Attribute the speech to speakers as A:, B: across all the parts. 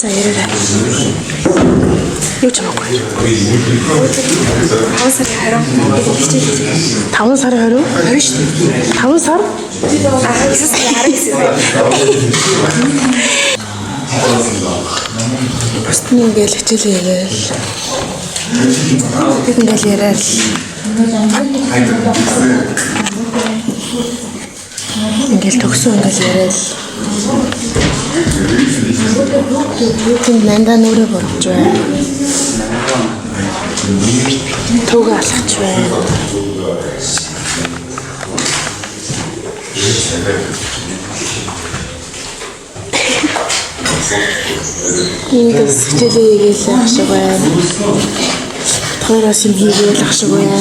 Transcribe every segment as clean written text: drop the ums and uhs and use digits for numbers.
A: За яраарай. Юу ч амаагүй.
B: 5 сарын 20.
A: 5 сарын 20?
B: 20 шүү дээ.
A: 5 сар?
B: 9 сарын 19.
A: Бусд нь ингээл хичээл яриад. Бид ингээл яриад. Ингээл төгсөн ингээл яриад. Тэнд нандаа нүрэ бодож байна. Төгөө алхаж байна. Ингээс хичээлээ хийгээл ах шиг байна. Хоёроос юм хийгээл ах шиг байна.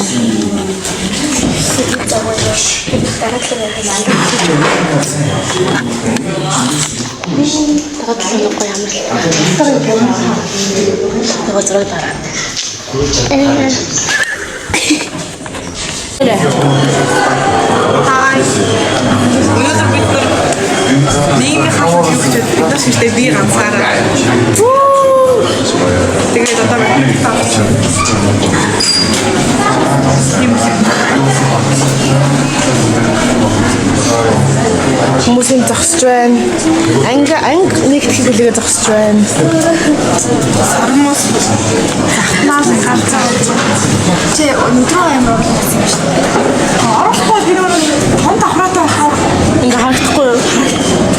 A: Тагатлаа гоё юм л. Тагаа зураг дараа.
B: Хай. Өнөөдөр бид нийгмийн хамт юу гэж бид шиштэй би ганцаараа. Тэгээд одоо
A: Хүмүүсийн зогсож байна. Анги нэгтгэх бүлэгээ зогсож байна.
B: Сармус захнаас харцаа. Чи өнөөдөр амар болсон юм шүү дээ. Орохгүй би нөгөө том давхраатай хаа.
A: Ингээ харагдахгүй юу?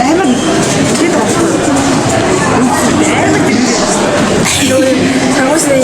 B: Амар бид амар